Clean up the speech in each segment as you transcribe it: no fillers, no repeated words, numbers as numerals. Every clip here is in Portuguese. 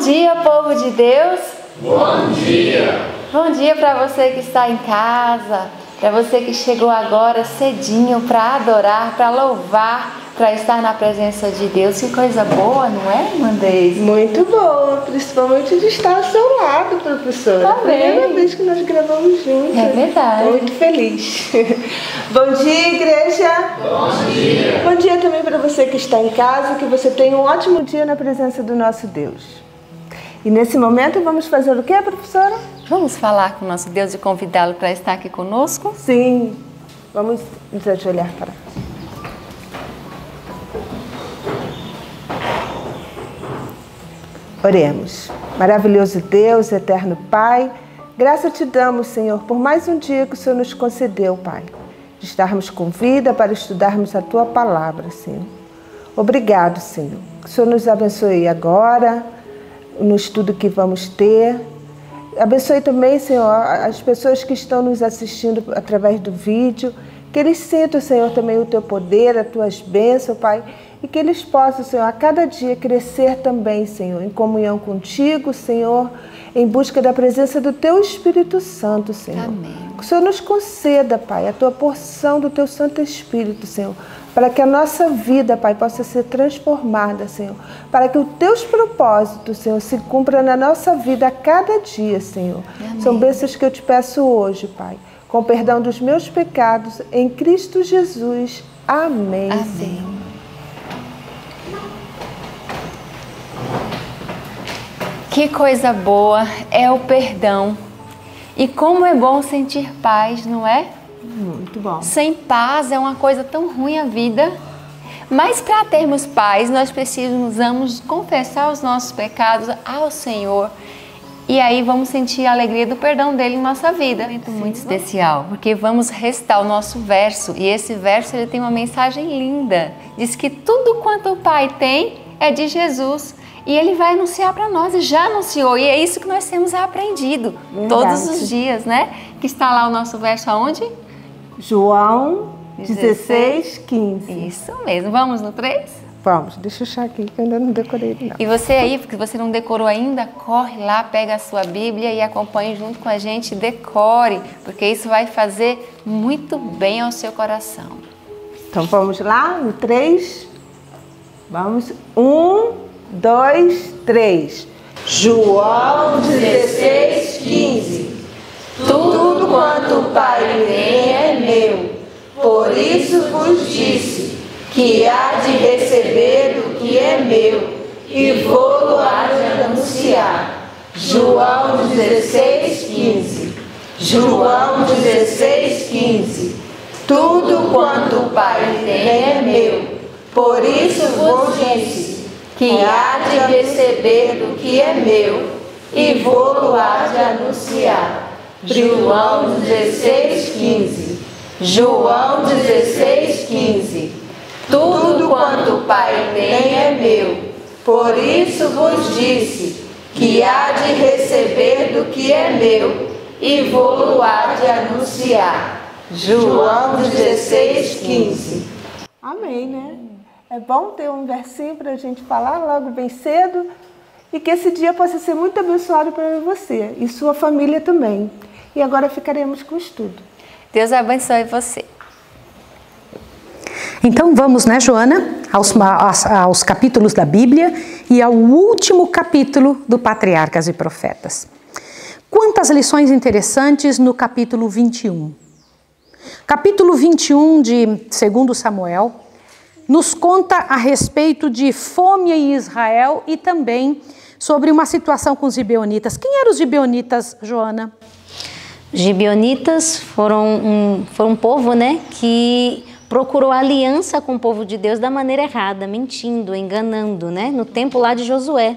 dia, povo de Deus. Bom dia. Bom dia para você que está em casa, para você que chegou agora cedinho para adorar, para louvar, para estar na presença de Deus. Que coisa boa, não é, Mandez? Muito boa, principalmente de estar ao seu lado, professora. Tá bem. Primeira vez que nós gravamos juntos. É verdade. Muito feliz. Bom dia, igreja. Bom dia. Bom dia também para você que está em casa, que você tenha um ótimo dia na presença do nosso Deus. E nesse momento vamos fazer o que, professora? Vamos falar com o nosso Deus e convidá-lo para estar aqui conosco? Sim, vamos nos ajoelhar para cá. Oremos. Maravilhoso Deus, eterno Pai, graça te damos, Senhor, por mais um dia que o Senhor nos concedeu, Pai, de estarmos com vida para estudarmos a Tua palavra, Senhor. Obrigado, Senhor. Que o Senhor nos abençoe agora, no estudo que vamos ter. Abençoe também, Senhor, as pessoas que estão nos assistindo através do vídeo, que eles sintam, Senhor, também o Teu poder, as Tuas bênçãos, Pai, e que eles possam, Senhor, a cada dia crescer também, Senhor, em comunhão contigo, Senhor, em busca da presença do Teu Espírito Santo, Senhor. Amém. Que o Senhor nos conceda, Pai, a Tua porção do Teu Santo Espírito, Senhor, para que a nossa vida, Pai, possa ser transformada, Senhor, para que os Teus propósitos, Senhor, se cumpram na nossa vida a cada dia, Senhor. Amém. São bênçãos que eu te peço hoje, Pai, com perdão dos meus pecados, em Cristo Jesus. Amém, Amém. Senhor. Que coisa boa é o perdão. E como é bom sentir paz, não é? Muito bom. Sem paz é uma coisa tão ruim a vida. Mas para termos paz, nós precisamos confessar os nossos pecados ao Senhor. E aí vamos sentir a alegria do perdão dele em nossa vida. Muito especial, porque vamos restar o nosso verso. E esse verso ele tem uma mensagem linda. Diz que tudo quanto o Pai tem é de Jesus. E ele vai anunciar para nós, e já anunciou. E é isso que nós temos aprendido todos os dias, né? Que está lá o nosso verso aonde? João 16:15. Isso mesmo. Vamos no 3? Vamos, deixa eu achar aqui que eu ainda não decorei não. E você aí, porque você não decorou ainda, corre lá, pega a sua Bíblia e acompanhe junto com a gente, decore, porque isso vai fazer muito bem ao seu coração. Então vamos lá, no 3. Vamos, 1, 2, 3. João 16:15. Tudo quanto o Pai tem é meu, por isso vos disse que há de receber do que é meu e vou-lo há de anunciar. João 16:15. João 16:15. Tudo quanto o Pai tem é meu, por isso vos disse que há de receber do que é meu e vou-lo há de anunciar. João 16:15. João 16:15. Tudo quanto o Pai tem é meu, por isso vos disse que há de receber do que é meu e vou-lo há de anunciar. João 16:15. Amém, né? É bom ter um versinho para a gente falar logo bem cedo e que esse dia possa ser muito abençoado para você e sua família também. E agora ficaremos com o estudo. Deus abençoe você. Então vamos, né, Joana, aos capítulos da Bíblia e ao último capítulo do Patriarcas e Profetas. Quantas lições interessantes no capítulo 21. Capítulo 21 de 2 Samuel nos conta a respeito de fome em Israel e também sobre uma situação com os gibeonitas. Quem eram os gibeonitas, Joana? Os gibeonitas foram um povo, né, que procurou aliança com o povo de Deus da maneira errada, mentindo, enganando, né, no tempo lá de Josué.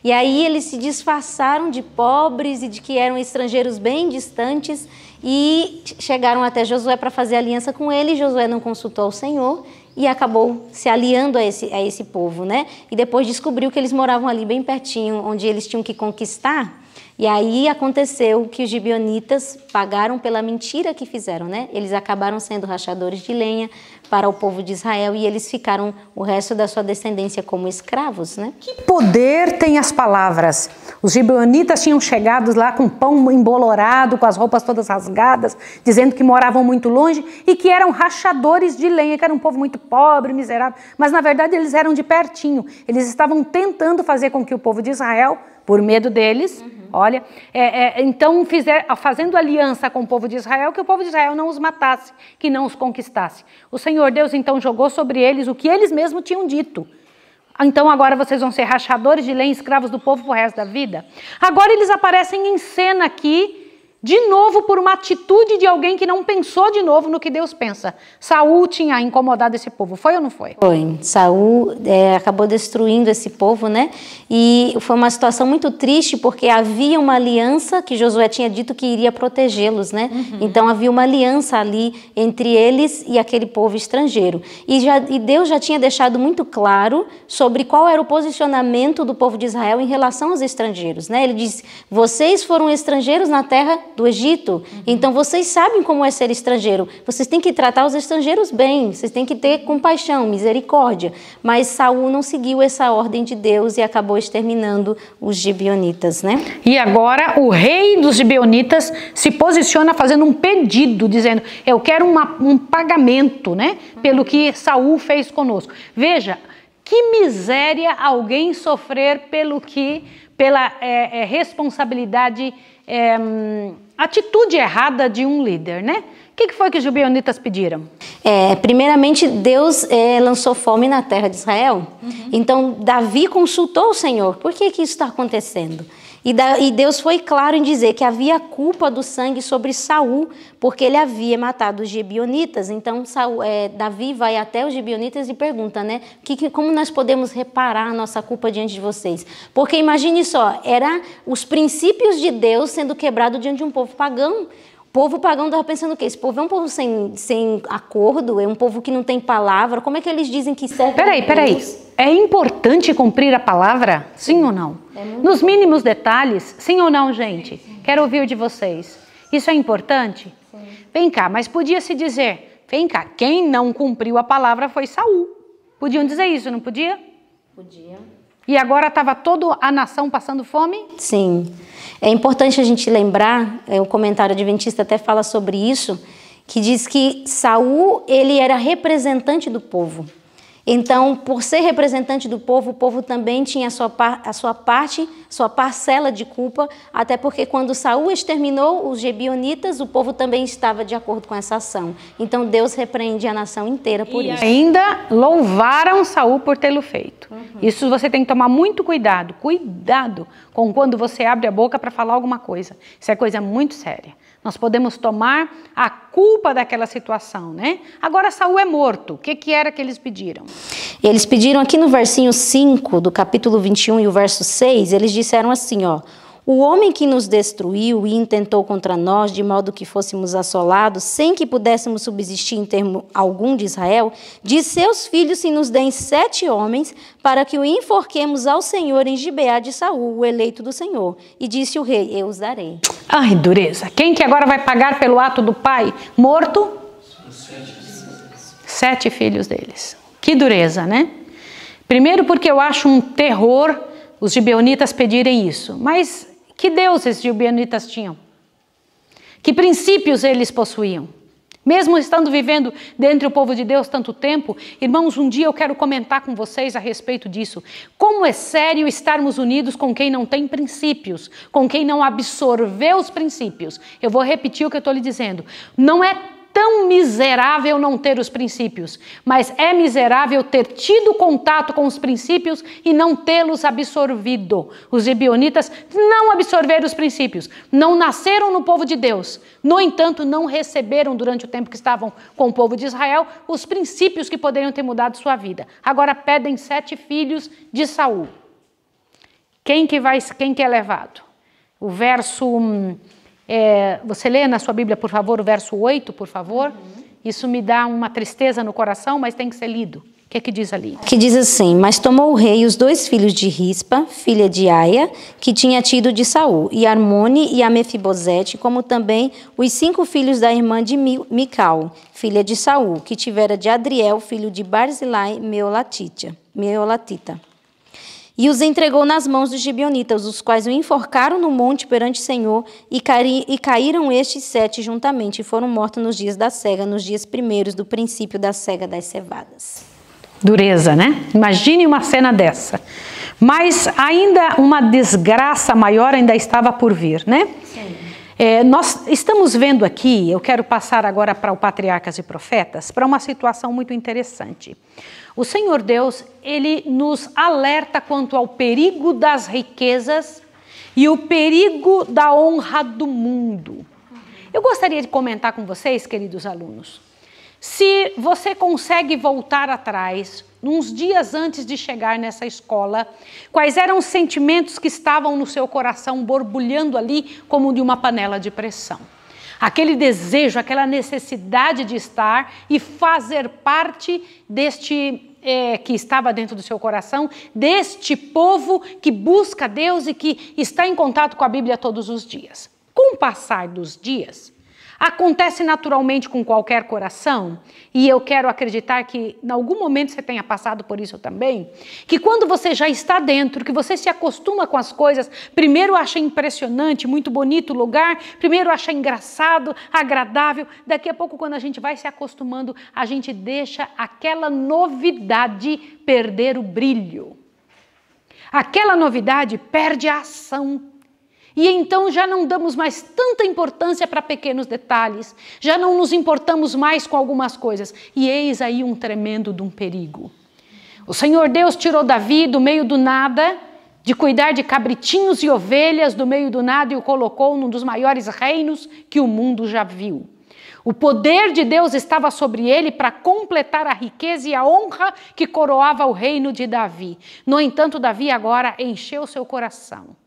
E aí eles se disfarçaram de pobres e de que eram estrangeiros bem distantes e chegaram até Josué para fazer aliança com ele. Josué não consultou o Senhor e acabou se aliando a esse povo, né? E depois descobriu que eles moravam ali bem pertinho, onde eles tinham que conquistar. E aí aconteceu que os gibeonitas pagaram pela mentira que fizeram, né? Eles acabaram sendo rachadores de lenha para o povo de Israel e eles ficaram o resto da sua descendência como escravos, né? Que poder tem as palavras! Os gibeonitas tinham chegado lá com pão embolorado, com as roupas todas rasgadas, dizendo que moravam muito longe e que eram rachadores de lenha, que era um povo muito pobre, miserável. Mas na verdade eles eram de pertinho. Eles estavam tentando fazer com que o povo de Israel, por medo deles, olha, então fazendo aliança com o povo de Israel, que o povo de Israel não os matasse, que não os conquistasse. O Senhor Deus então jogou sobre eles o que eles mesmos tinham dito. Então agora vocês vão ser rachadores de lenha, escravos do povo pro resto da vida. Agora eles aparecem em cena aqui, de novo por uma atitude de alguém que não pensou de novo no que Deus pensa. Saul tinha incomodado esse povo, foi ou não foi? Foi. Saul acabou destruindo esse povo, né? E foi uma situação muito triste porque havia uma aliança que Josué tinha dito que iria protegê-los, né? Então havia uma aliança ali entre eles e aquele povo estrangeiro. E Deus já tinha deixado muito claro sobre qual era o posicionamento do povo de Israel em relação aos estrangeiros, né? Ele disse: vocês foram estrangeiros na terra do Egito, então vocês sabem como é ser estrangeiro, vocês têm que tratar os estrangeiros bem, vocês têm que ter compaixão, misericórdia. Mas Saul não seguiu essa ordem de Deus e acabou exterminando os gibeonitas, né? E agora o rei dos gibeonitas se posiciona fazendo um pedido, dizendo: eu quero um pagamento, né, pelo que Saul fez conosco. Veja, que miséria alguém sofrer pela responsabilidade, atitude errada de um líder, né? O que foi que os gibeonitas pediram? Primeiramente, Deus lançou fome na terra de Israel. Então, Davi consultou o Senhor. Por que isso está acontecendo? E Deus foi claro em dizer que havia culpa do sangue sobre Saul, porque ele havia matado os gibeonitas. Então, Davi vai até os gibeonitas e pergunta, né? Como nós podemos reparar a nossa culpa diante de vocês? Porque imagine só, era os princípios de Deus sendo quebrados diante de um povo pagão. O povo pagão estava pensando o quê? Esse povo é um povo sem acordo, é um povo que não tem palavra. Como é que eles dizem que serve? Peraí. É importante cumprir a palavra? Sim ou não? Nos mínimos detalhes, sim ou não, gente? Quero ouvir de vocês. Isso é importante? Sim. Vem cá, mas podia se dizer, vem cá, quem não cumpriu a palavra foi Saul. Podiam dizer isso, não podia? Podia. E agora estava toda a nação passando fome? Sim. É importante a gente lembrar, o comentário adventista até fala sobre isso, que diz que Saul, ele era representante do povo. Então, por ser representante do povo, o povo também tinha a sua parcela de culpa, até porque quando Saul exterminou os gibeonitas, o povo também estava de acordo com essa ação. Então, Deus repreende a nação inteira por isso. E ainda louvaram Saul por tê-lo feito. Isso você tem que tomar muito cuidado. Cuidado com quando você abre a boca para falar alguma coisa. Isso é coisa muito séria. Nós podemos tomar a culpa daquela situação, né? Agora Saul é morto. O que era que eles pediram? Eles pediram aqui no versinho 5 do capítulo 21 e o verso 6, eles disseram assim, ó: o homem que nos destruiu e intentou contra nós, de modo que fôssemos assolados, sem que pudéssemos subsistir em termo algum de Israel, de seus filhos se nos deem 7 homens, para que o enforquemos ao Senhor em Gibeá de Saul, o eleito do Senhor. E disse o rei: eu os darei. Ai, dureza. Quem que agora vai pagar pelo ato do pai morto? 7 filhos deles. Que dureza, né? Primeiro porque eu acho um terror os gibeonitas pedirem isso. Mas que Deus esses gibeonitas tinham? Que princípios eles possuíam? Mesmo estando vivendo dentro do povo de Deus tanto tempo, irmãos, um dia eu quero comentar com vocês a respeito disso. Como é sério estarmos unidos com quem não tem princípios, com quem não absorveu os princípios. Eu vou repetir o que eu estou lhe dizendo. Não é tão miserável não ter os princípios, mas é miserável ter tido contato com os princípios e não tê-los absorvido. Os gibeonitas não absorveram os princípios, não nasceram no povo de Deus. No entanto, não receberam durante o tempo que estavam com o povo de Israel os princípios que poderiam ter mudado sua vida. Agora pedem 7 filhos de Saul. Quem que é levado? O verso... você lê na sua Bíblia, por favor, o verso 8, por favor? Isso me dá uma tristeza no coração, mas tem que ser lido. O que diz ali? Que diz assim: mas tomou o rei os 2 filhos de Rispa, filha de Aia, que tinha tido de Saul, e Armone e a Mefibosete, como também os 5 filhos da irmã de Mical, filha de Saul, que tivera de Adriel, filho de Barzilai, Meolatita. E os entregou nas mãos dos gibeonitas, os quais o enforcaram no monte perante o Senhor, e caíram estes 7 juntamente, e foram mortos nos dias da cega, nos dias primeiros do princípio da cega das cevadas. Dureza, né? Imagine uma cena dessa. Mas ainda uma desgraça maior ainda estava por vir, né? Sim. Nós estamos vendo aqui, eu quero passar agora para o Patriarcas e Profetas, para uma situação muito interessante. O Senhor Deus, Ele nos alerta quanto ao perigo das riquezas e o perigo da honra do mundo. Eu gostaria de comentar com vocês, queridos alunos, se você consegue voltar atrás, uns dias antes de chegar nessa escola, quais eram os sentimentos que estavam no seu coração borbulhando ali como de uma panela de pressão. Aquele desejo, aquela necessidade de estar e fazer parte deste que estava dentro do seu coração, deste povo que busca Deus e que está em contato com a Bíblia todos os dias. Com o passar dos dias, acontece naturalmente com qualquer coração, e eu quero acreditar que em algum momento você tenha passado por isso também, que quando você já está dentro, que você se acostuma com as coisas, primeiro acha impressionante, muito bonito o lugar, primeiro acha engraçado, agradável, daqui a pouco quando a gente vai se acostumando, a gente deixa aquela novidade perder o brilho. Aquela novidade perde a ação. E então já não damos mais tanta importância para pequenos detalhes, já não nos importamos mais com algumas coisas. E eis aí um tremendo de um perigo. O Senhor Deus tirou Davi do meio do nada, de cuidar de cabritinhos e ovelhas do meio do nada, e o colocou num dos maiores reinos que o mundo já viu. O poder de Deus estava sobre ele para completar a riqueza e a honra que coroava o reino de Davi. No entanto, Davi agora encheu seu coração.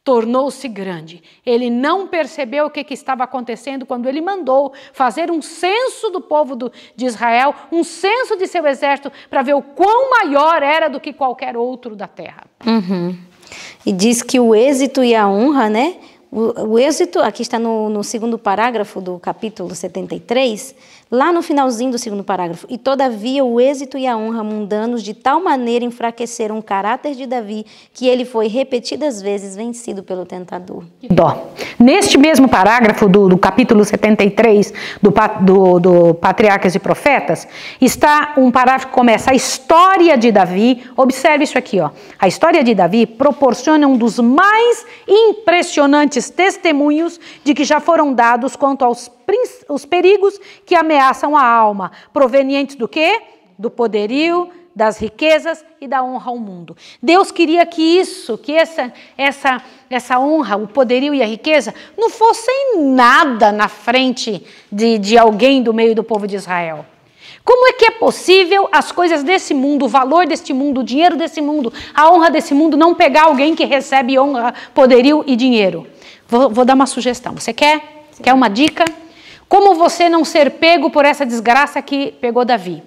Tornou-se grande. Ele não percebeu o que estava acontecendo quando ele mandou fazer um censo do povo de Israel, um censo de seu exército, para ver o quão maior era do que qualquer outro da terra. Uhum. E diz que o êxito e a honra, né? O êxito, aqui está no segundo parágrafo do capítulo 73, lá no finalzinho do segundo parágrafo. E todavia o êxito e a honra mundanos de tal maneira enfraqueceram o caráter de Davi, que ele foi repetidas vezes vencido pelo tentador. Dó. Neste mesmo parágrafo do capítulo 73 do Patriarcas e Profetas, está um parágrafo que começa: a história de Davi. Observe isso aqui, ó. A história de Davi proporciona um dos mais impressionantes testemunhos de que já foram dados quanto aos perigos que ameaçam a alma, provenientes do quê? Do poderio, das riquezas e da honra ao mundo. Deus queria que essa honra, o poderio e a riqueza não fossem nada na frente de alguém do meio do povo de Israel. Como é que é possível as coisas desse mundo, o valor deste mundo, o dinheiro desse mundo, a honra desse mundo não pegar alguém que recebe honra, poderio e dinheiro? Vou dar uma sugestão. Você quer? Sim. Quer uma dica? Como você não ser pego por essa desgraça que pegou Davi?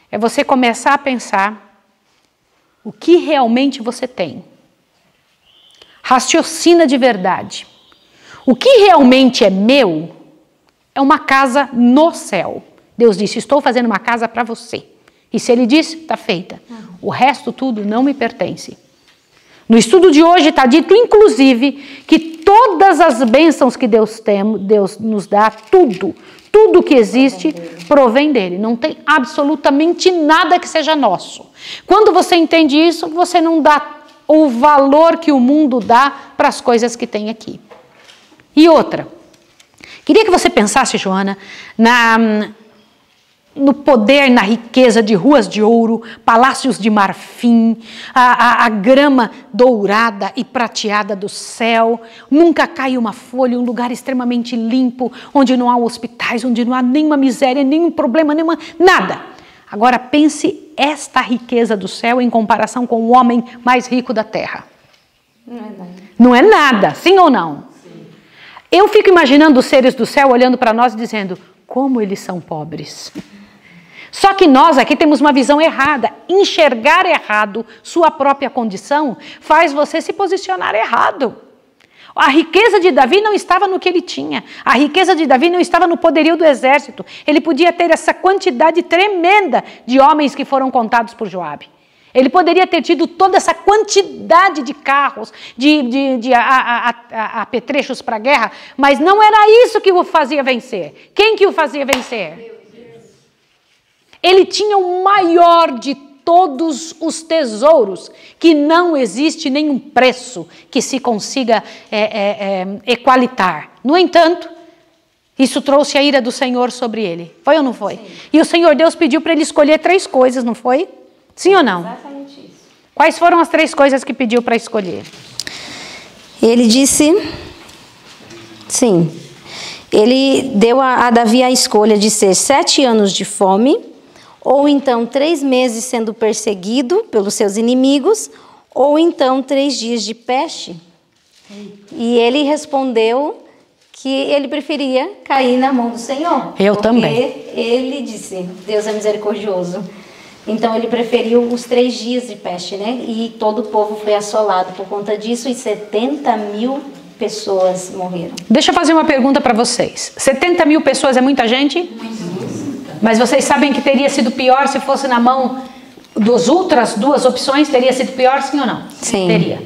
É você começar a pensar o que realmente você tem. Raciocina de verdade. O que realmente é meu é uma casa no céu. Deus disse: estou fazendo uma casa para você. E se Ele disse, está feita. O resto tudo não me pertence. No estudo de hoje está dito, inclusive, que todas as bênçãos que Deus nos dá, tudo que existe, provém dele. Não tem absolutamente nada que seja nosso. Quando você entende isso, você não dá o valor que o mundo dá para as coisas que tem aqui. E outra, queria que você pensasse, Joana, no poder, na riqueza de ruas de ouro, palácios de marfim, a grama dourada e prateada do céu, nunca cai uma folha, um lugar extremamente limpo, onde não há hospitais, onde não há nenhuma miséria, nenhum problema, nada. Agora pense esta riqueza do céu em comparação com o homem mais rico da terra. Não é nada. Não é nada, sim ou não? Sim. Eu fico imaginando os seres do céu olhando para nós e dizendo, como eles são pobres. Só que nós aqui temos uma visão errada. Enxergar errado sua própria condição faz você se posicionar errado. A riqueza de Davi não estava no que ele tinha. A riqueza de Davi não estava no poderio do exército. Ele podia ter essa quantidade tremenda de homens que foram contados por Joabe. Ele poderia ter tido toda essa quantidade de carros, de apetrechos para a guerra, mas não era isso que o fazia vencer. Quem que o fazia vencer? Ele tinha o maior de todos os tesouros, que não existe nenhum preço que se consiga equalitar. No entanto, isso trouxe a ira do Senhor sobre ele. Foi ou não foi? Sim. E o Senhor Deus pediu para ele escolher 3 coisas, não foi? Sim ou não? Exatamente isso. Quais foram as 3 coisas que pediu para escolher? Ele disse, sim, ele deu a Davi a escolha de ser 7 anos de fome, ou então 3 meses sendo perseguido pelos seus inimigos, ou então 3 dias de peste. E ele respondeu que ele preferia cair na mão do Senhor. Eu também. Porque ele disse, Deus é misericordioso. Então ele preferiu os 3 dias de peste, né? E todo o povo foi assolado por conta disso e 70.000 pessoas morreram. Deixa eu fazer uma pergunta para vocês. 70.000 pessoas é muita gente? Mas vocês sabem que teria sido pior se fosse na mão das outras 2 opções? Teria sido pior, sim ou não? Sim. Teria.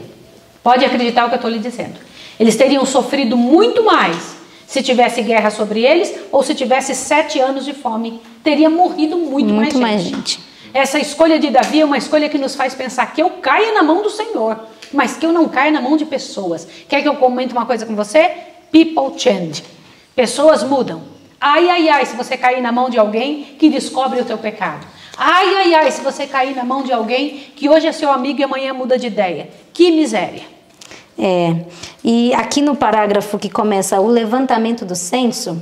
Pode acreditar o que eu estou lhe dizendo. Eles teriam sofrido muito mais se tivesse guerra sobre eles ou se tivesse 7 anos de fome. Teria morrido muito mais gente. Essa escolha de Davi é uma escolha que nos faz pensar que eu caia na mão do Senhor, mas que eu não caia na mão de pessoas. Quer que eu comente uma coisa com você? People change. Pessoas mudam. Ai, ai, ai, se você cair na mão de alguém que descobre o teu pecado. Ai, ai, ai, se você cair na mão de alguém que hoje é seu amigo e amanhã muda de ideia. Que miséria. E aqui no parágrafo que começa o levantamento do censo,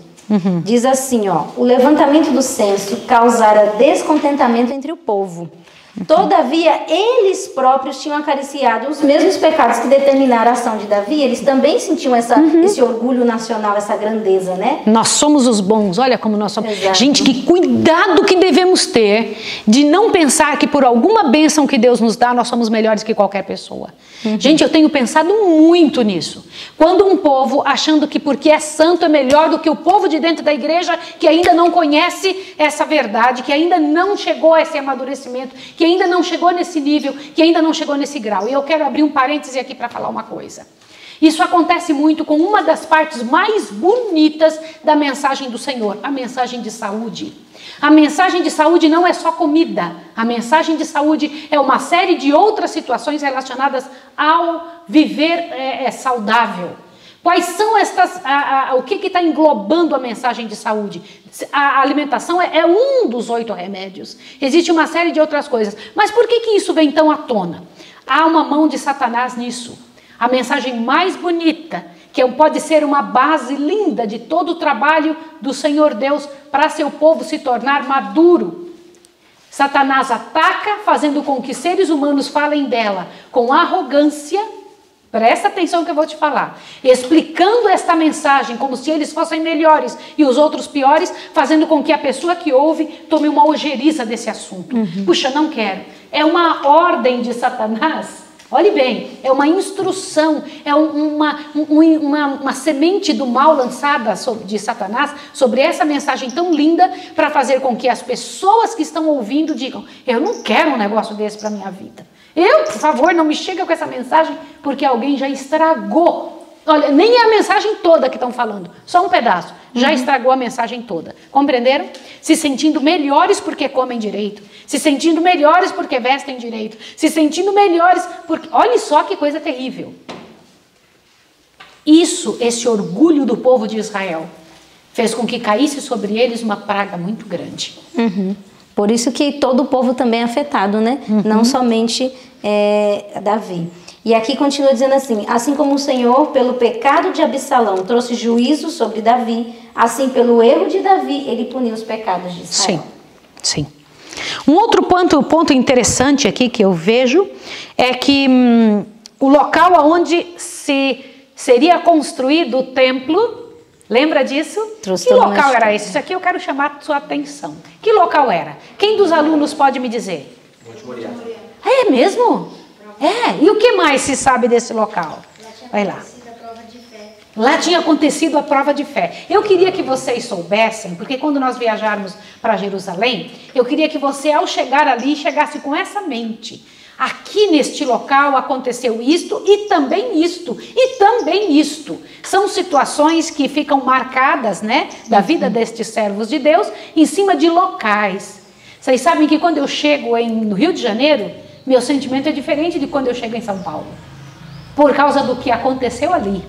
diz assim, ó, o levantamento do censo causara descontentamento entre o povo. Todavia, eles próprios tinham acariciado os mesmos pecados que determinaram a ação de Davi. Eles também sentiam esse orgulho nacional, essa grandeza, né? Nós somos os bons, olha como nós somos. Exato. Gente, que cuidado que devemos ter de não pensar que por alguma bênção que Deus nos dá, nós somos melhores que qualquer pessoa. Gente, eu tenho pensado muito nisso. Quando um povo, achando que porque é santo é melhor do que o povo de dentro da igreja, que ainda não conhece essa verdade, que ainda não chegou a esse amadurecimento, que ainda não chegou nesse nível, que ainda não chegou nesse grau. E eu quero abrir um parêntese aqui para falar uma coisa. Isso acontece muito com uma das partes mais bonitas da mensagem do Senhor, a mensagem de saúde. A mensagem de saúde não é só comida. A mensagem de saúde é uma série de outras situações relacionadas ao viver saudável. Quais são estas, o que está englobando a mensagem de saúde? A alimentação é um dos 8 remédios. Existe uma série de outras coisas. Mas por que isso vem tão à tona? Há uma mão de Satanás nisso. A mensagem mais bonita, que pode ser uma base linda de todo o trabalho do Senhor Deus para seu povo se tornar maduro. Satanás ataca, fazendo com que seres humanos falem dela com arrogância. Presta atenção que eu vou te falar. Explicando esta mensagem como se eles fossem melhores e os outros piores, fazendo com que a pessoa que ouve tome uma ojeriza desse assunto. Puxa, não quero. É uma ordem de Satanás. Olhe bem, é uma instrução, é uma semente do mal lançada de Satanás sobre essa mensagem tão linda para fazer com que as pessoas que estão ouvindo digam: eu não quero um negócio desse para a minha vida. Por favor, não me chega com essa mensagem, porque alguém já estragou. Olha, nem é a mensagem toda que estão falando, só um pedaço. Já estragou a mensagem toda. Compreenderam? Se sentindo melhores porque comem direito. Se sentindo melhores porque vestem direito. Se sentindo melhores porque... Olha só que coisa terrível. Esse orgulho do povo de Israel, fez com que caísse sobre eles uma praga muito grande. Por isso que todo o povo também é afetado, né? Não somente Davi. E aqui continua dizendo assim como o Senhor, pelo pecado de Absalão, trouxe juízo sobre Davi, assim pelo erro de Davi, ele puniu os pecados de Israel. Sim. Um outro ponto interessante aqui que eu vejo é que o local onde seria construído o templo Lembra disso? Trouxe Que toda uma local era história. esse? Isso aqui eu quero chamar a sua atenção. Que local era? Quem dos alunos pode me dizer? Monte Moriá. É mesmo? É. E o que mais se sabe desse local? Vai lá. Lá tinha acontecido a prova de fé. Eu queria que vocês soubessem, porque quando nós viajarmos para Jerusalém, eu queria que você, ao chegar ali, chegasse com essa mente. Aqui neste local aconteceu isto e também isto, e também isto. São situações que ficam marcadas, né, da vida destes servos de Deus, em cima de locais. Vocês sabem que quando eu chego no Rio de Janeiro, meu sentimento é diferente de quando eu chego em São Paulo. Por causa do que aconteceu ali.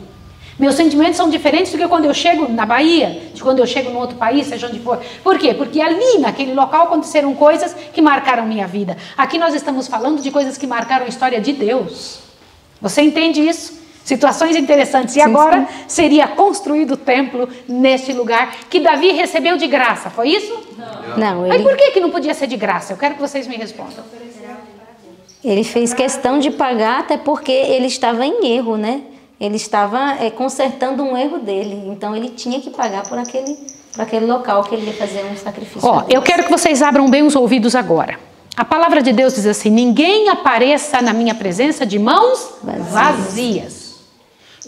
Meus sentimentos são diferentes do que quando eu chego na Bahia, de quando eu chego em outro país, seja onde for. Por quê? Porque ali, naquele local, aconteceram coisas que marcaram minha vida. Aqui nós estamos falando de coisas que marcaram a história de Deus. Você entende isso? Situações interessantes. E agora seria construído o templo neste lugar que Davi recebeu de graça. Foi isso? Não, Mas por que não podia ser de graça? Eu quero que vocês me respondam. ele fez questão de pagar, até porque ele estava em erro, né? Ele estava consertando um erro dele. Então, ele tinha que pagar por aquele local que ele ia fazer um sacrifício. Ó, eu quero que vocês abram bem os ouvidos agora. A palavra de Deus diz assim: ninguém apareça na minha presença de mãos vazias.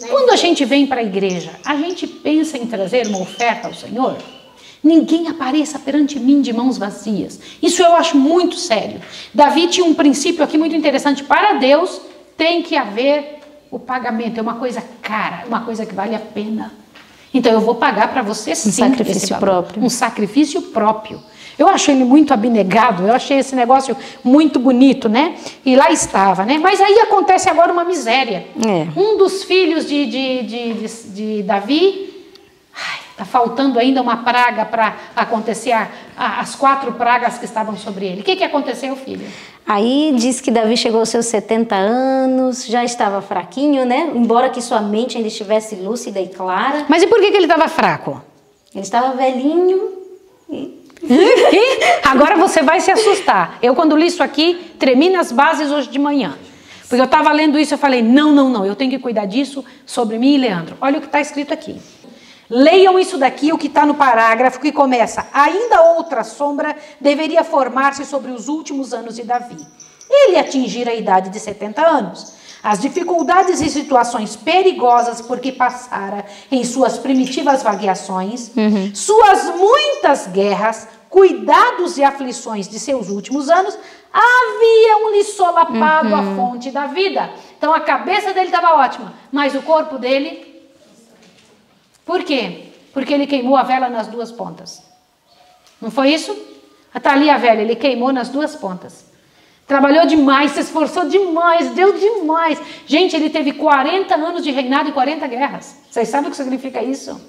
Quando a gente vem para a igreja, a gente pensa em trazer uma oferta ao Senhor? Ninguém apareça perante mim de mãos vazias. Isso eu acho muito sério. Davi tinha um princípio aqui muito interessante. Para Deus tem que haver o pagamento. É uma coisa cara, uma coisa que vale a pena. Então eu vou pagar para você sim. Um sacrifício próprio. Um sacrifício próprio. Eu acho ele muito abnegado, eu achei esse negócio muito bonito, né? E lá estava, né? Mas aí acontece agora uma miséria. Um dos filhos de Davi, está faltando ainda uma praga para acontecer as 4 pragas que estavam sobre ele. O que aconteceu, filho? Aí diz que Davi chegou aos seus 70 anos, já estava fraquinho, né? Embora que sua mente ainda estivesse lúcida e clara. Mas e por que ele estava fraco? Ele estava velhinho e agora você vai se assustar. Eu, quando li isso aqui, tremi nas bases hoje de manhã. Porque eu estava lendo isso e eu falei, não, eu tenho que cuidar disso sobre mim e Leandro. Olha o que está escrito aqui. Leiam isso daqui, o que está no parágrafo que começa: ainda outra sombra deveria formar-se sobre os últimos anos de Davi. Ele atingira a idade de 70 anos. As dificuldades e situações perigosas por que passara em suas primitivas vagueações, suas muitas guerras, cuidados e aflições de seus últimos anos, haviam-lhe solapado a fonte da vida. Então a cabeça dele estava ótima, mas o corpo dele... Por quê? Porque ele queimou a vela nas 2 pontas. Não foi isso? Está ali a vela, ele queimou nas 2 pontas. Trabalhou demais, se esforçou demais, deu demais. Gente, ele teve 40 anos de reinado e 40 guerras. Vocês sabem o que significa isso?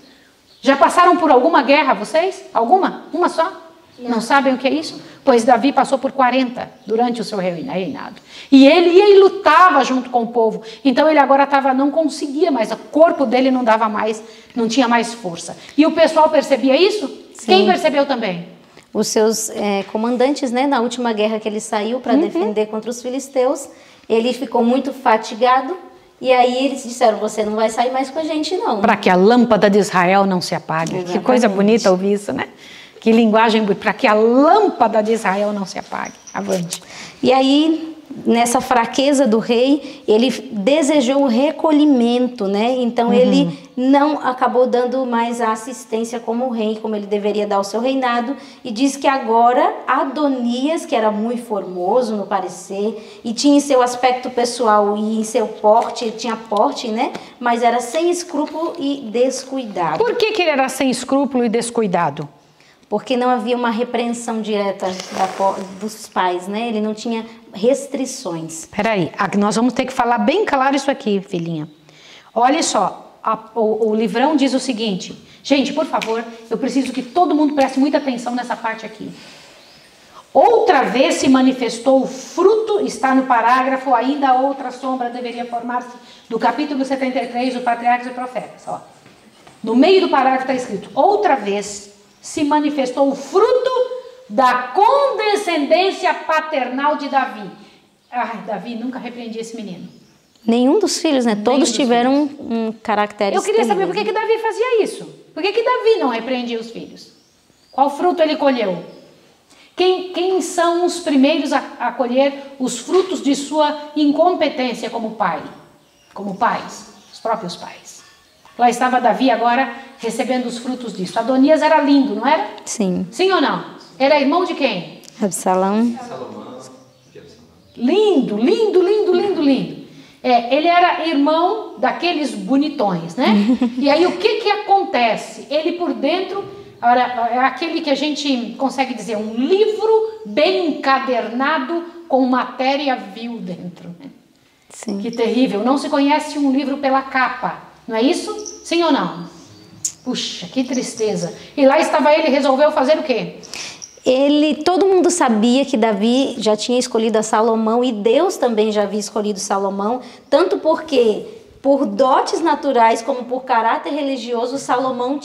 Já passaram por alguma guerra, vocês? Alguma? Uma só? Não sabem o que é isso? Pois Davi passou por 40 durante o seu reinado. E ele ia e lutava junto com o povo. Então ele agora não conseguia mais, o corpo dele não dava mais, não tinha mais força. E o pessoal percebia isso? Sim. Quem percebeu também? Os seus comandantes, né? Na última guerra que ele saiu para defender contra os filisteus, ele ficou muito fatigado. E aí eles disseram, você não vai sair mais com a gente não. Para que a lâmpada de Israel não se apague. Exatamente. Que coisa bonita ouvir isso, né? Que linguagem, para que a lâmpada de Israel não se apague. Avante. E aí, nessa fraqueza do rei, ele desejou o recolhimento, né? Então, ele não acabou dando mais a assistência como rei, como ele deveria dar ao seu reinado. E diz que agora, Adonias, que era muito formoso no parecer, e tinha em seu aspecto pessoal e em seu porte, ele tinha porte, né? Mas era sem escrúpulo e descuidado. Por que ele era sem escrúpulo e descuidado? Porque não havia uma repreensão direta dos pais, né? Ele não tinha restrições. Peraí, nós vamos ter que falar bem claro isso aqui, filhinha. Olha só, o livrão diz o seguinte. Gente, por favor, eu preciso que todo mundo preste muita atenção nessa parte aqui. Outra vez se manifestou o fruto, está no parágrafo, ainda outra sombra deveria formar-se, do capítulo 73 do Patriarcas e Profetas. Ó. No meio do parágrafo está escrito, outra vez se manifestou o fruto da condescendência paternal de Davi. Ai, Davi, nunca repreendi esse menino. Nenhum dos filhos, né? Todos tiveram um caractere. Eu queria saber por que Davi fazia isso. Por que Davi não repreendia os filhos? Qual fruto ele colheu? Quem são os primeiros a colher os frutos de sua incompetência como pai? Como pais, os próprios pais. Lá estava Davi agora recebendo os frutos disso. Adonias era lindo, não era? Sim. Sim ou não? Era irmão de quem? Absalão. Lindo, lindo, lindo, lindo, lindo. Ele era irmão daqueles bonitões, né? E aí o que acontece? Ele por dentro, é aquele que a gente consegue dizer, um livro bem encadernado com matéria vil dentro. Né? Sim. Que terrível. Não se conhece um livro pela capa, não é isso? Sim ou não? Puxa, que tristeza. E lá estava ele, resolveu fazer o quê? Todo mundo sabia que Davi já tinha escolhido a Salomão e Deus também já havia escolhido Salomão, tanto porque por dotes naturais como por caráter religioso, Salomão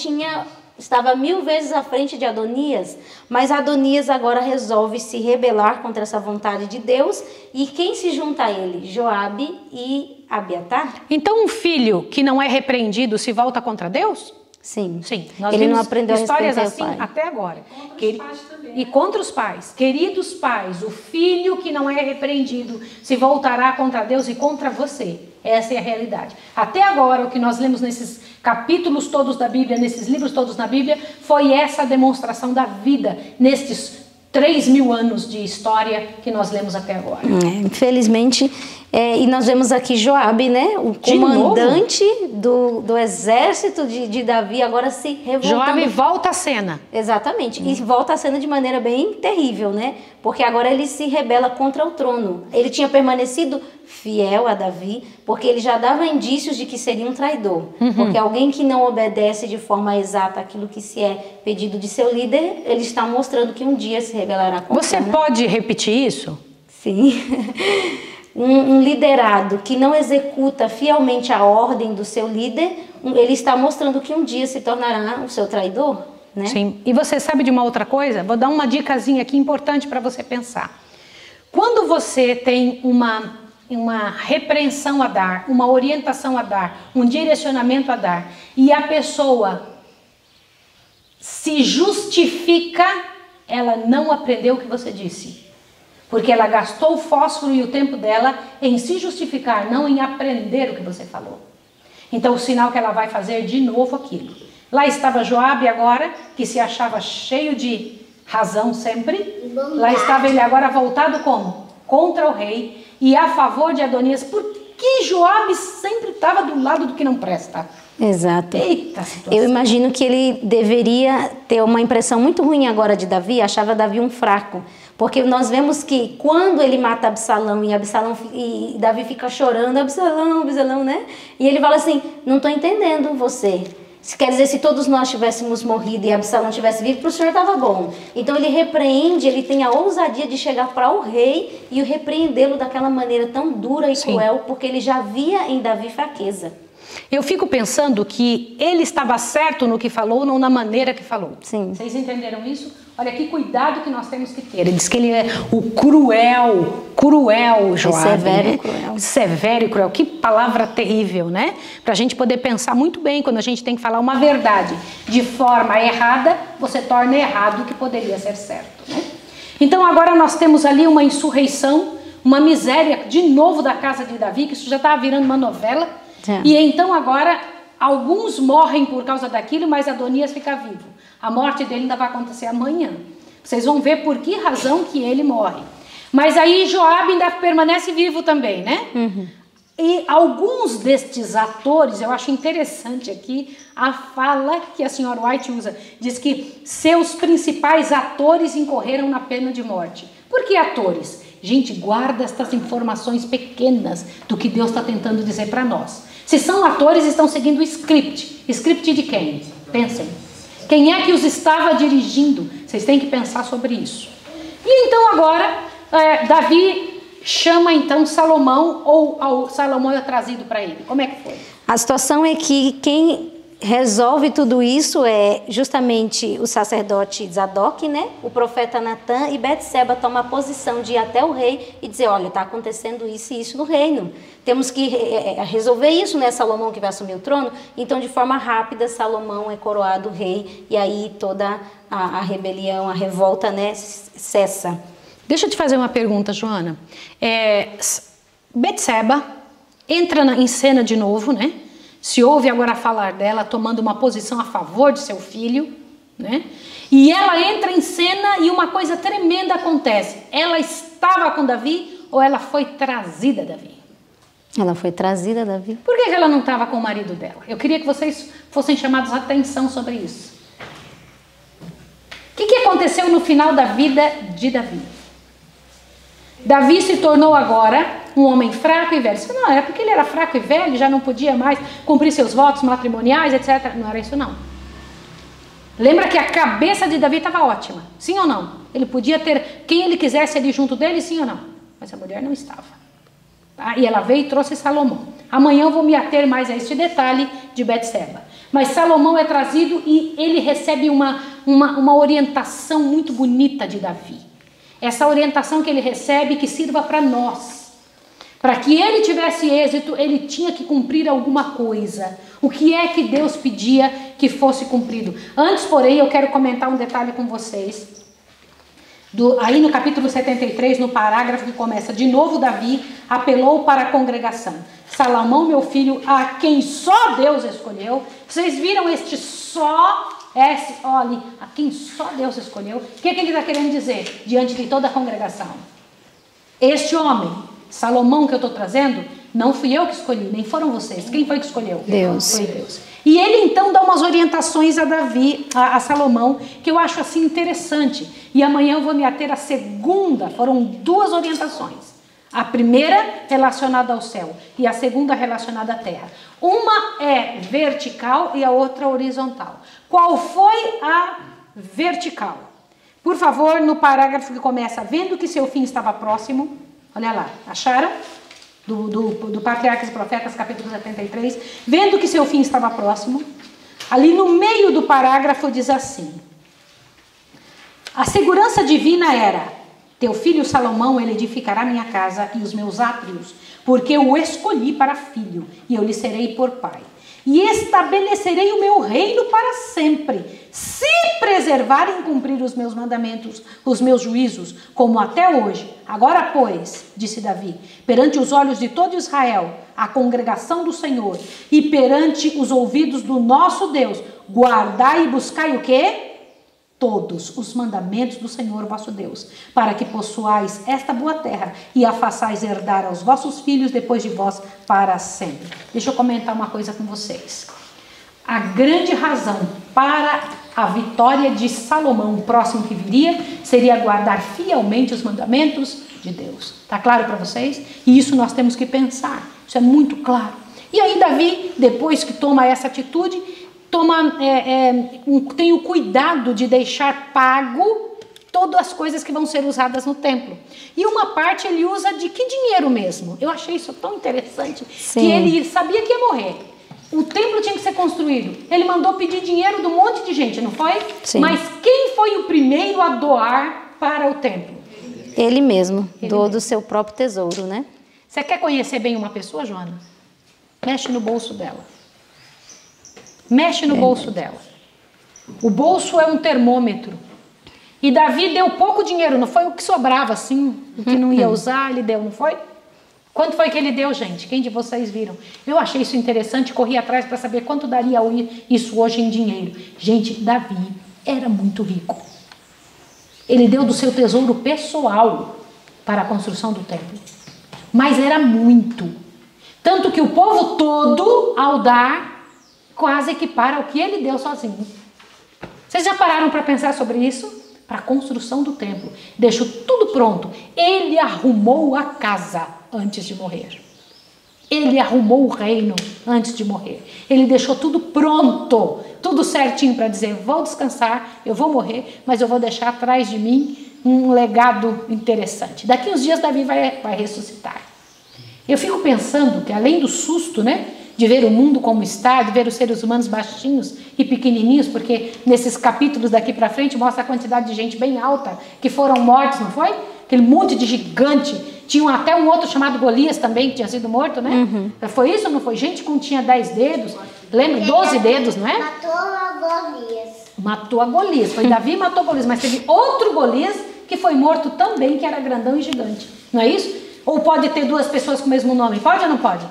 estava 1000 vezes à frente de Adonias, mas Adonias agora resolve se rebelar contra essa vontade de Deus, e quem se junta a ele? Joabe e Abiatar. Então um filho que não é repreendido se volta contra Deus? Sim. Sim, nós ele vimos não aprendeu a histórias respeitar assim o pai. até agora. E contra os pais. Queridos pais, o filho que não é repreendido se voltará contra Deus e contra você. Essa é a realidade. Até agora, o que nós lemos nesses capítulos todos da Bíblia, nesses livros todos na Bíblia, foi essa demonstração da vida nestes 3.000 anos de história que nós lemos até agora. Infelizmente, e nós vemos aqui Joabe, né? O comandante do exército de Davi, agora se revoltando. Joabe volta à cena. Exatamente, e volta à cena de maneira bem terrível, né? Porque agora ele se rebela contra o trono. Ele tinha permanecido fiel a Davi, porque ele já dava indícios de que seria um traidor. Porque alguém que não obedece de forma exata aquilo que se é pedido de seu líder, ele está mostrando que um dia se rebelará contra. Você pode repetir isso? Sim. Um liderado que não executa fielmente a ordem do seu líder, ele está mostrando que um dia se tornará o seu traidor, né? Sim. E você sabe de uma outra coisa? Vou dar uma dicasinha aqui importante para você pensar. Quando você tem uma repreensão a dar, uma orientação a dar, um direcionamento a dar, e a pessoa se justifica, ela não aprendeu o que você disse. Porque ela gastou o fósforo e o tempo dela em se justificar, não em aprender o que você falou. Então o sinal que ela vai fazer de novo aquilo. Lá estava Joabe agora, que se achava cheio de razão sempre. Lá estava ele agora voltado como? Contra o rei e a favor de Adonias. Por que Joabe sempre estava do lado do que não presta? Exato. Eita situação. Eu imagino que ele deveria ter uma impressão muito ruim agora de Davi, achava Davi um fraco. Porque nós vemos que quando ele mata Absalão e Davi fica chorando, Absalão, né? E ele fala assim, não estou entendendo você. Quer dizer, se todos nós tivéssemos morrido e Absalão tivesse vivo, para o senhor estava bom. Então ele repreende, ele tem a ousadia de chegar para o rei e repreendê-lo daquela maneira tão dura e cruel, porque ele já via em Davi fraqueza. Eu fico pensando que ele estava certo no que falou, não na maneira que falou. Sim. Vocês entenderam isso? Olha que cuidado que nós temos que ter. Ele diz que ele é o cruel Joabe. Severo e cruel. Severo e cruel. Que palavra terrível, né? Para a gente poder pensar muito bem quando a gente tem que falar uma verdade de forma errada, você torna errado o que poderia ser certo, né? Então agora nós temos ali uma insurreição, uma miséria de novo da casa de Davi, que isso já estava virando uma novela. E então agora alguns morrem por causa daquilo, mas Adonias fica vivo. A morte dele ainda vai acontecer amanhã. Vocês vão ver por que razão que ele morre. Mas aí Joabe ainda permanece vivo também, né? E alguns destes atores, eu acho interessante aqui a fala que a senhora White usa. Diz que seus principais atores incorreram na pena de morte. Por que atores? Gente, guarda estas informações pequenas do que Deus está tentando dizer para nós. Se são atores, estão seguindo o script. Script de quem? Pensem. Quem é que os estava dirigindo? Vocês têm que pensar sobre isso. E então agora, Davi chama então Salomão, ou Salomão é trazido para ele. Como é que foi? A situação é que quem resolve tudo isso é justamente o sacerdote Zadok, né? O profeta Natã, e Betseba toma a posição de ir até o rei e dizer, olha, está acontecendo isso e isso no reino. Temos que resolver isso, né? Salomão que vai assumir o trono. Então, de forma rápida, Salomão é coroado rei e aí toda a rebelião, a revolta, né, cessa. Deixa eu te fazer uma pergunta, Joana. Betseba entra em cena de novo, né? Se ouve agora falar dela tomando uma posição a favor de seu filho, né? E ela entra em cena e uma coisa tremenda acontece. Ela estava com Davi ou ela foi trazida a Davi? Ela foi trazida a Davi. Por que ela não estava com o marido dela? Eu queria que vocês fossem chamados a atenção sobre isso. O que aconteceu no final da vida de Davi? Davi se tornou agora um homem fraco e velho. Isso não é porque ele era fraco e velho, já não podia mais cumprir seus votos matrimoniais, etc. Não era isso não. Lembra que a cabeça de Davi estava ótima, sim ou não? Ele podia ter quem ele quisesse ali junto dele, sim ou não? Mas a mulher não estava. Tá? E ela veio e trouxe Salomão. Amanhã eu vou me ater mais a este detalhe de Betseba. Mas Salomão é trazido e ele recebe uma orientação muito bonita de Davi. Essa orientação que ele recebe que sirva para nós. Para que ele tivesse êxito, ele tinha que cumprir alguma coisa. O que é que Deus pedia que fosse cumprido? Antes, porém, eu quero comentar um detalhe com vocês. Aí no capítulo 73, no parágrafo que começa, de novo Davi apelou para a congregação. Salomão, meu filho, a quem só Deus escolheu. Vocês viram este só? Olha, a quem só Deus escolheu. O que ele está querendo dizer diante de toda a congregação? Este homem, Salomão que eu estou trazendo, não fui eu que escolhi, nem foram vocês. Quem foi que escolheu? Deus. Foi Deus. E ele então dá umas orientações a Davi, a Salomão, que eu acho assim interessante. E amanhã eu vou me ater à segunda, foram duas orientações. A primeira relacionada ao céu e a segunda relacionada à terra. Uma é vertical e a outra horizontal. Qual foi a vertical? Por favor, no parágrafo que começa, vendo que seu fim estava próximo, olha lá, acharam? Do Patriarcas e Profetas, capítulo 73, vendo que seu fim estava próximo, ali no meio do parágrafo diz assim, a segurança divina era, teu filho Salomão, ele edificará minha casa e os meus átrios, porque eu o escolhi para filho, e eu lhe serei por pai. E estabelecerei o meu reino para sempre, se preservarem e cumprir os meus mandamentos, os meus juízos, como até hoje. Agora, pois, disse Davi, perante os olhos de todo Israel, a congregação do Senhor, e perante os ouvidos do nosso Deus, guardai e buscai o quê? Todos os mandamentos do Senhor vosso Deus, para que possuais esta boa terra e a façais herdar aos vossos filhos depois de vós para sempre. Deixa eu comentar uma coisa com vocês. A grande razão para a vitória de Salomão, o próximo que viria, seria guardar fielmente os mandamentos de Deus. Tá claro para vocês? E isso nós temos que pensar. Isso é muito claro. E aí Davi, depois que toma essa atitude, tem o cuidado de deixar pago todas as coisas que vão ser usadas no templo. E uma parte ele usa de que dinheiro mesmo? Eu achei isso tão interessante. Sim. Que ele sabia que ia morrer. O templo tinha que ser construído. Ele mandou pedir dinheiro de um monte de gente, não foi? Sim. Mas quem foi o primeiro a doar para o templo? Ele mesmo. Doou do seu próprio tesouro, né? Você quer conhecer bem uma pessoa, Joana? Mexe no bolso dela. Mexe no bolso dela. O bolso é um termômetro. E Davi deu pouco dinheiro, não foi o que sobrava assim, o que não ia usar, ele deu, não foi? Quanto foi que ele deu, gente? Quem de vocês viram? Eu achei isso interessante, corri atrás para saber quanto daria isso hoje em dinheiro. Gente, Davi era muito rico. Ele deu do seu tesouro pessoal para a construção do templo. Mas era muito. Tanto que o povo todo, ao dar, quase equipara ao que ele deu sozinho. Vocês já pararam para pensar sobre isso? Para a construção do templo. Deixou tudo pronto. Ele arrumou a casa antes de morrer. Ele arrumou o reino antes de morrer. Ele deixou tudo pronto, tudo certinho para dizer, vou descansar, eu vou morrer, mas eu vou deixar atrás de mim um legado interessante. Daqui uns dias Davi vai ressuscitar. Eu fico pensando que além do susto, né? de ver o mundo como está, de ver os seres humanos baixinhos e pequenininhos, porque nesses capítulos daqui para frente mostra a quantidade de gente bem alta que foram mortos, não foi? Aquele monte de gigante. Tinha até um outro chamado Golias também, que tinha sido morto, né? Foi isso ou não foi? Gente que tinha 10 dedos, lembra? 12 dedos, não é? Matou a Golias. Matou a Golias. Foi Davi que matou Golias, mas teve outro Golias que foi morto também, que era grandão e gigante. Não é isso? Ou pode ter duas pessoas com o mesmo nome? Pode ou não pode?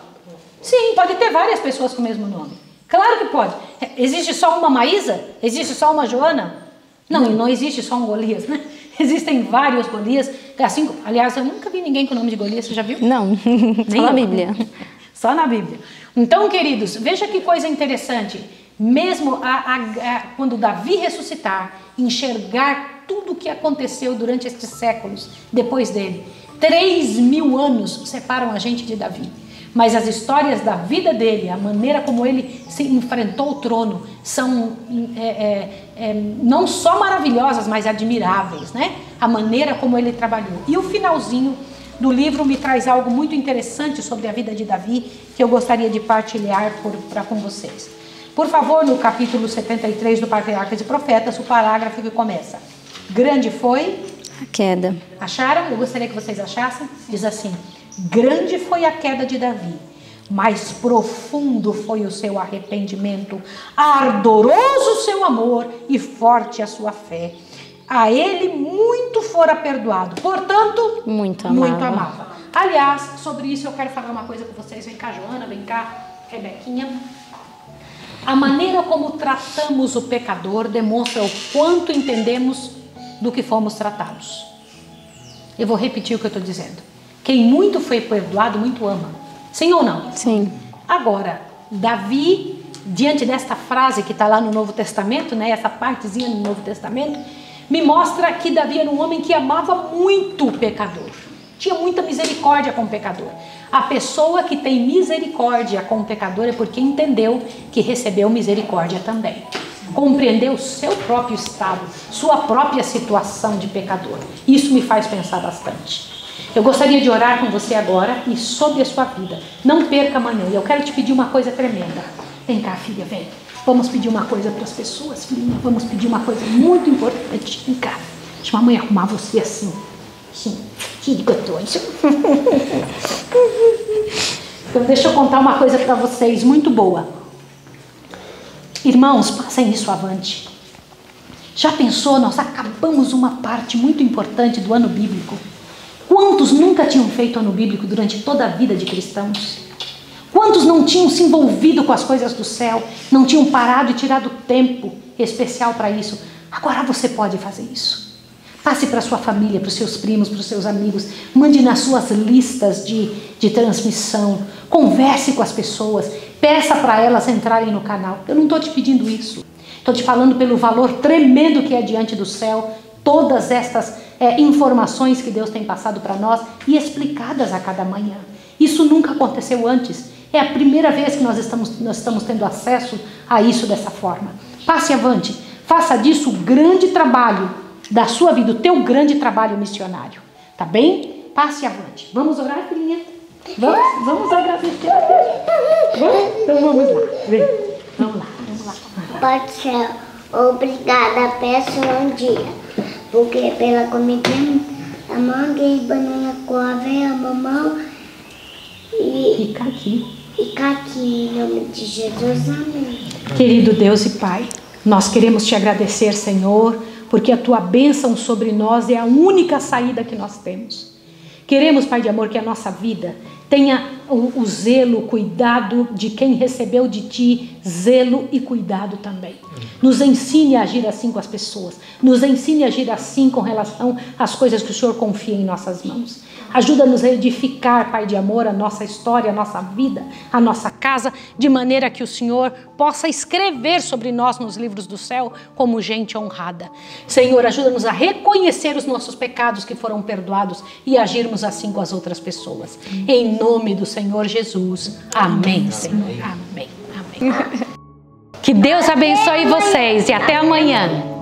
Sim, pode ter várias pessoas com o mesmo nome. Claro que pode. Existe só uma Maísa? Existe só uma Joana? Não existe só um Golias, né? Existem vários Golias. Assim, aliás, eu nunca vi ninguém com o nome de Golias, você já viu? Não, só na Bíblia. Só na Bíblia. Então, queridos, veja que coisa interessante. Mesmo quando Davi ressuscitar, enxergar tudo o que aconteceu durante estes séculos depois dele. 3.000 anos separam a gente de Davi. Mas as histórias da vida dele, a maneira como ele se enfrentou o trono, são não só maravilhosas, mas admiráveis, né? A maneira como ele trabalhou. E o finalzinho do livro me traz algo muito interessante sobre a vida de Davi, que eu gostaria de partilhar com vocês. Por favor, no capítulo 73 do Patriarcas e Profetas, o parágrafo que começa: grande foi a queda. Acharam? Eu gostaria que vocês achassem. Diz assim: grande foi a queda de Davi, mas profundo foi o seu arrependimento, ardoroso o seu amor e forte a sua fé. A ele muito fora perdoado, portanto, muito amava. Aliás, sobre isso eu quero falar uma coisa com vocês. Vem cá, Joana, vem cá, Rebequinha. A maneira como tratamos o pecador demonstra o quanto entendemos do que fomos tratados. Eu vou repetir o que eu estou dizendo. Quem muito foi perdoado, muito ama. Sim ou não? Sim. Agora, Davi, diante desta frase que está lá no Novo Testamento, né, essa partezinha no Novo Testamento, me mostra que Davi era um homem que amava muito o pecador. Tinha muita misericórdia com o pecador. A pessoa que tem misericórdia com o pecador é porque entendeu que recebeu misericórdia também. Compreendeu o seu próprio estado, sua própria situação de pecador. Isso me faz pensar bastante. Eu gostaria de orar com você agora e sobre a sua vida. Não perca amanhã. Eu quero te pedir uma coisa tremenda. Vem cá, filha, vem. Vamos pedir uma coisa para as pessoas, filhinha. Vamos pedir uma coisa muito importante. Vem cá. Deixa a mamãe arrumar você assim. Sim. Então deixa eu contar uma coisa para vocês muito boa. Irmãos, passem isso avante. Já pensou? Nós acabamos uma parte muito importante do ano bíblico. Quantos nunca tinham feito ano bíblico durante toda a vida de cristãos? Quantos não tinham se envolvido com as coisas do céu? Não tinham parado e tirado tempo especial para isso? Agora você pode fazer isso. Passe para a sua família, para os seus primos, para os seus amigos. Mande nas suas listas de transmissão. Converse com as pessoas. Peça para elas entrarem no canal. Eu não estou te pedindo isso. Estou te falando pelo valor tremendo que é diante do céu. Todas estas informações que Deus tem passado para nós e explicadas a cada manhã. Isso nunca aconteceu antes. É a primeira vez que nós estamos tendo acesso a isso dessa forma. Passe avante. Faça disso o grande trabalho da sua vida, o teu grande trabalho missionário. Tá bem? Passe avante. Vamos orar, filhinha? Vamos agradecer a Deus. Então vamos lá. Vem. Vamos lá. Pode ser. Obrigada, peço um dia. Porque pela comida, a manga e banana com aveia, mamão e caqui, em nome de Jesus, amém. Querido Deus e Pai, nós queremos te agradecer, Senhor, porque a tua bênção sobre nós é a única saída que nós temos. Queremos, Pai de amor, que a nossa vida tenha o zelo, o cuidado de quem recebeu de ti, zelo e cuidado também. Nos ensine a agir assim com as pessoas. Nos ensine a agir assim com relação às coisas que o Senhor confia em nossas mãos. Ajuda-nos a edificar, Pai de amor, a nossa história, a nossa vida, a nossa casa, de maneira que o Senhor possa escrever sobre nós nos livros do céu como gente honrada. Senhor, ajuda-nos a reconhecer os nossos pecados que foram perdoados e agirmos assim com as outras pessoas. Em nome do Senhor Jesus. Amém, Senhor. Amém. Amém. Que Deus abençoe vocês e até amanhã.